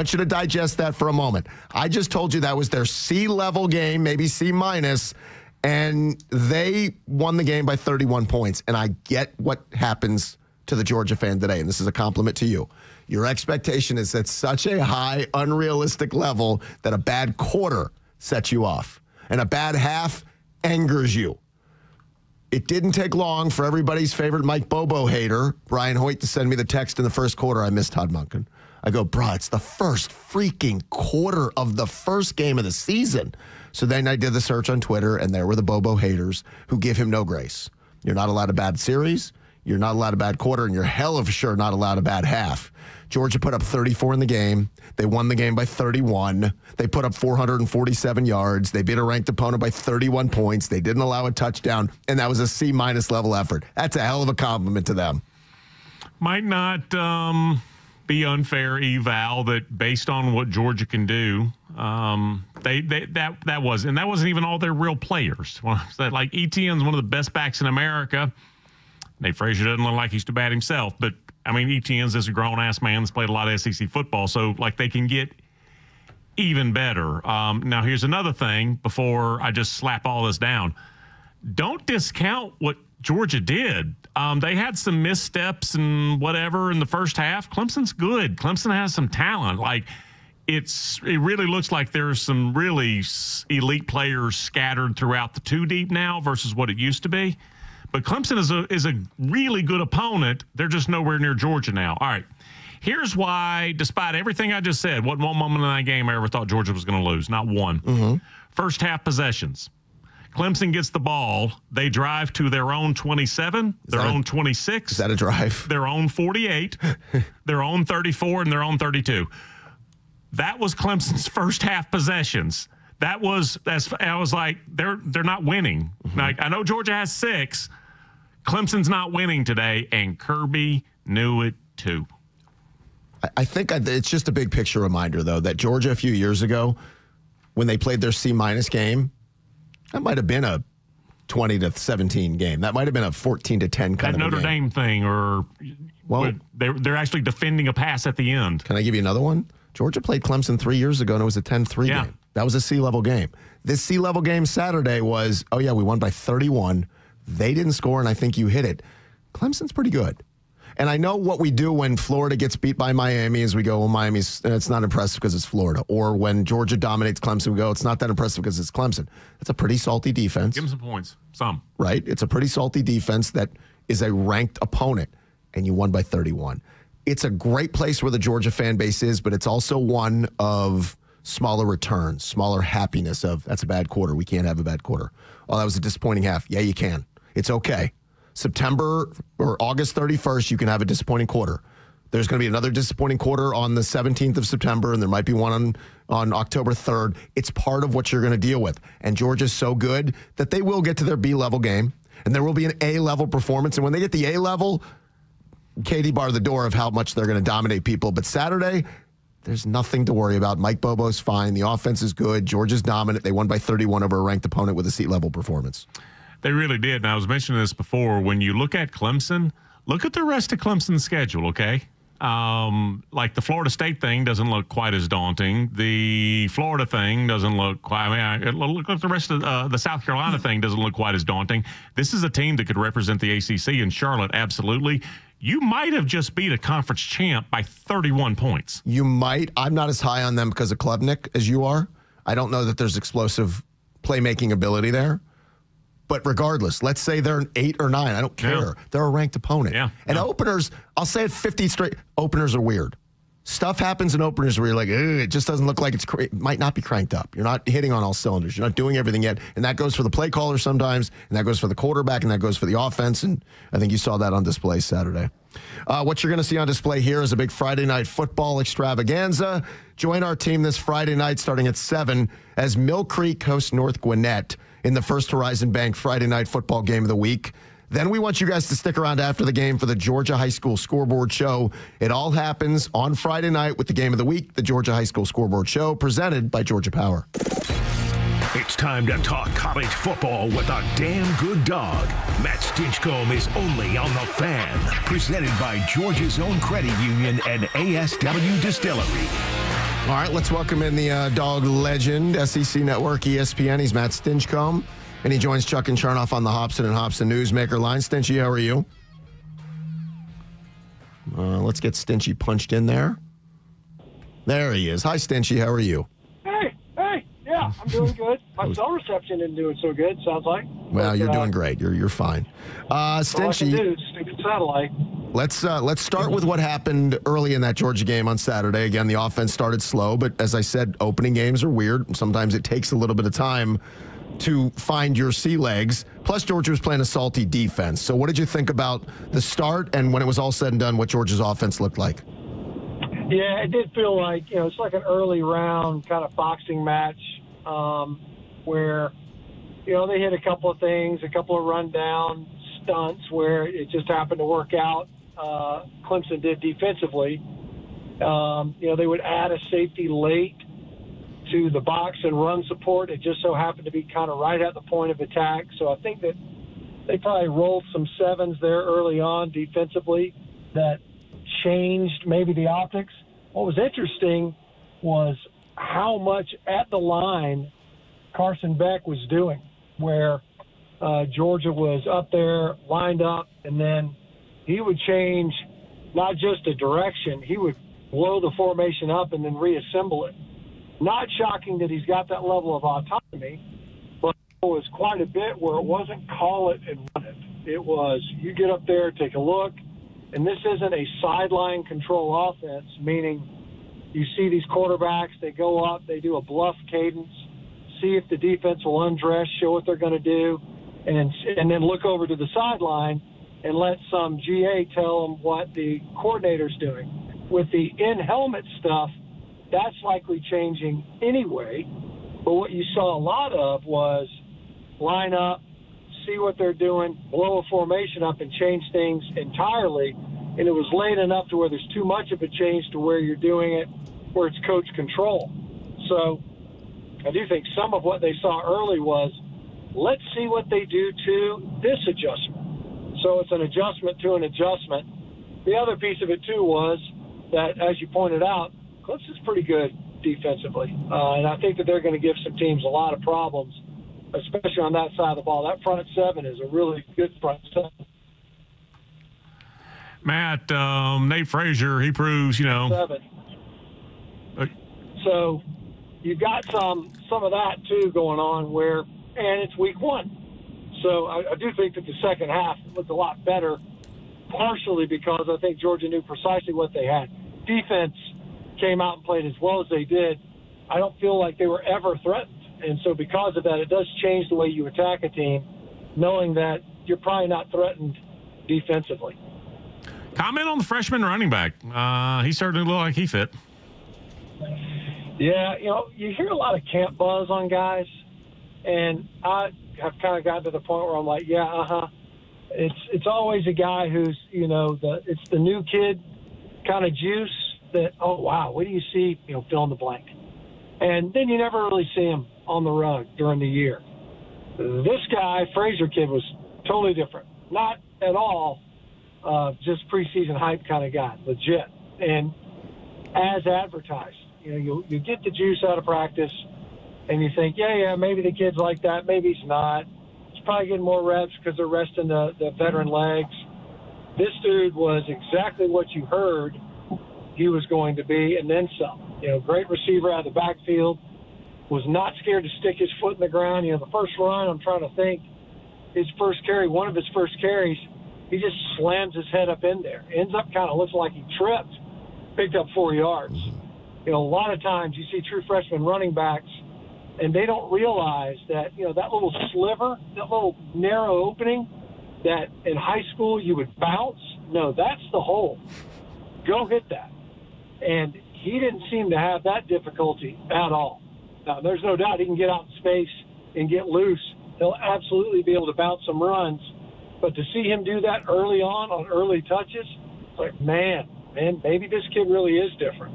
want you to digest that for a moment. I just told you that was their C-level game, maybe C-, and they won the game by 31 points. And I get what happens to the Georgia fan today, and this is a compliment to you. Your expectation is at such a high, unrealistic level that a bad quarter sets you off, and a bad half angers you. It didn't take long for everybody's favorite Mike Bobo hater, Brian Hoyt, to send me the text in the first quarter. I missed Todd Monken. I go, bro, it's the first freaking quarter of the first game of the season. So then I did the search on Twitter, and there were the Bobo haters who give him no grace. You're not allowed a bad series. You're not allowed a bad quarter, and you're hell of sure not allowed a bad half. Georgia put up 34 in the game. They won the game by 31. They put up 447 yards. They beat a ranked opponent by 31 points. They didn't allow a touchdown, and that was a C- level effort. That's a hell of a compliment to them. Might not be unfair eval that based on what Georgia can do, that wasn't even all their real players. Like Etienne's one of the best backs in America. Nate Frazier doesn't look like he's too bad himself, but I mean, Etienne's just a grown-ass man that's played a lot of SEC football, so, like, they can get even better. Now, here's another thing before I just slap all this down. Don't discount what Georgia did. They had some missteps and whatever in the first half. Clemson's good. Clemson has some talent. Like, it really looks like there's some really elite players scattered throughout the two deep now versus what it used to be. But Clemson is a really good opponent. They're just nowhere near Georgia now. All right. Here's why, despite everything I just said, wasn't one moment in that game I ever thought Georgia was going to lose. Not one. Mm-hmm. First half possessions. Clemson gets the ball. They drive to their own 27, their own 26. Is that a drive? Their own 48, their own 34, and their own 32. That was Clemson's first half possessions. I was like, they're not winning. Mm-hmm. Like, I know Georgia has 6. Clemson's not winning today, and Kirby knew it too. I think it's just a big picture reminder, though, that Georgia a few years ago, when they played their C- game, that might have been a 20-17 game. That might have been a 14-10 kind of game. That Notre Dame thing, or they're actually defending a pass at the end. Can I give you another one? Georgia played Clemson 3 years ago, and it was a 10-3 game. That was a C-level game. This C-level game Saturday was, we won by 31. They didn't score, and I think you hit it. Clemson's pretty good. And I know what we do when Florida gets beat by Miami is we go, well, it's not impressive because it's Florida. Or when Georgia dominates Clemson, we go, it's not that impressive because it's Clemson. It's a pretty salty defense. Give them some points. Some. Right? It's a pretty salty defense that is a ranked opponent, and you won by 31. It's a great place where the Georgia fan base is, but it's also one of smaller returns, smaller happiness of, that's a bad quarter. We can't have a bad quarter. Oh, that was a disappointing half. Yeah, you can. It's okay. September or August 31st, you can have a disappointing quarter. There's going to be another disappointing quarter on the 17th of September, and there might be one on October 3rd. It's part of what you're going to deal with. And Georgia's so good that they will get to their B-level game, and there will be an A-level performance. And when they get the A-level, Katie barred the door of how much they're going to dominate people. But Saturday, there's nothing to worry about. Mike Bobo's fine. The offense is good. Georgia's dominant. They won by 31 over a ranked opponent with a C-level performance. They really did. And I was mentioning this before. When you look at Clemson, look at the rest of Clemson's schedule, okay? Like the Florida State thing doesn't look quite as daunting. The Florida thing doesn't look quite. Look at the rest of the South Carolina thing doesn't look quite as daunting. This is a team that could represent the ACC in Charlotte, absolutely. You might have just beat a conference champ by 31 points. You might. I'm not as high on them because of Klubnik as you are. I don't know that there's explosive playmaking ability there. But regardless, let's say they're an 8 or 9. I don't care. Yeah. They're a ranked opponent. Yeah. And openers, I'll say it 50 straight. Openers are weird. Stuff happens in openers where you're like, it just doesn't look like it might not be cranked up. You're not hitting on all cylinders. You're not doing everything yet. And that goes for the play caller sometimes, and that goes for the quarterback, and that goes for the offense. And I think you saw that on display Saturday. What you're going to see on display here is a big Friday night football extravaganza. Join our team this Friday night starting at 7 as Mill Creek hosts North Gwinnett in the First Horizon Bank Friday night football game of the week. Then we want you guys to stick around after the game for the Georgia High School Scoreboard Show. It all happens on Friday night with the game of the week, the Georgia High School Scoreboard Show, presented by Georgia Power. It's time to talk college football with a damn good dog. Matt Stinchcomb is only on The Fan, presented by Georgia's own credit union and ASW Distillery. All right, let's welcome in the dog legend, SEC Network, ESPN. He's Matt Stinchcomb, and he joins Chuck and Chernoff on the Hobson and Hobson Newsmaker line. Stinchy, how are you? Let's get Stinchy punched in there. There he is. Hi, Stinchy. How are you? Hey. Yeah, I'm doing good. My cell reception isn't doing so good, sounds like. Well, you're doing great. You're fine. Stinchy, all I can do is stupid satellite. let's start with what happened early in that Georgia game on Saturday. Again, the offense started slow, but as I said, opening games are weird. Sometimes it takes a little bit of time to find your sea legs. Plus, Georgia was playing a salty defense. So what did you think about the start and when it was all said and done, what Georgia's offense looked like? Yeah, it did feel like, it's like an early round kind of boxing match where, they hit a couple of things, a couple of rundown stunts where it just happened to work out. Clemson did defensively. They would add a safety late to the box and run support. It just so happened to be kind of right at the point of attack. So I think that they probably rolled some sevens there early on defensively that changed maybe the optics. What was interesting was how much at the line Carson Beck was doing, where Georgia was up there, lined up, and then he would change not just a direction, he would blow the formation up and then reassemble it. Not shocking that he's got that level of autonomy, but it was quite a bit where it wasn't call it and run it. It was you get up there, take a look, and this isn't a sideline control offense, meaning you see these quarterbacks, they go up, they do a bluff cadence, see if the defense will undress, show what they're going to do, and then look over to the sideline and let some GA tell them what the coordinator's doing. With the in-helmet stuff, that's likely changing anyway. But what you saw a lot of was line up, see what they're doing, blow a formation up and change things entirely. And it was late enough to where there's too much of a change to where you're doing it, where it's coach control. So I do think some of what they saw early was, let's see what they do to this adjustment. So it's an adjustment to an adjustment. The other piece of it, too, was that, as you pointed out, Clemson's pretty good defensively. And I think that they're going to give some teams a lot of problems, especially on that side of the ball. That front seven is a really good front seven. Matt, Nate Frazier, he proves, Seven. So you've got some of that, too, going on where, and it's week one. So I do think that the second half looked a lot better, partially because I think Georgia knew precisely what they had. Defense came out and played as well as they did. I don't feel like they were ever threatened. And so because of that, it does change the way you attack a team, knowing that you're probably not threatened defensively. Comment on the freshman running back. He certainly looked like he fit. Yeah, you hear a lot of camp buzz on guys, and I have kind of gotten to the point where I'm like, It's always a guy who's, it's the new kid kind of juice that, oh, wow, what do you see, fill in the blank. And then you never really see him on the rug during the year. This guy, Frazier kid, was totally different. Not at all just preseason hype kind of guy, legit. And as advertised, you get the juice out of practice, and you think, maybe the kid's like that. Maybe he's not. He's probably getting more reps because they're resting the veteran legs. This dude was exactly what you heard he was going to be, and then some. Great receiver out of the backfield, was not scared to stick his foot in the ground. The first run, I'm trying to think, one of his first carries, he just slams his head up in there. Ends up kind of looks like he tripped, picked up 4 yards. A lot of times you see true freshman running backs, and they don't realize that, that little sliver, that little narrow opening that in high school you would bounce. No, that's the hole. Go hit that. And he didn't seem to have that difficulty at all. Now, there's no doubt he can get out in space and get loose. He'll absolutely be able to bounce some runs. But to see him do that early on early touches, it's like, man, maybe this kid really is different.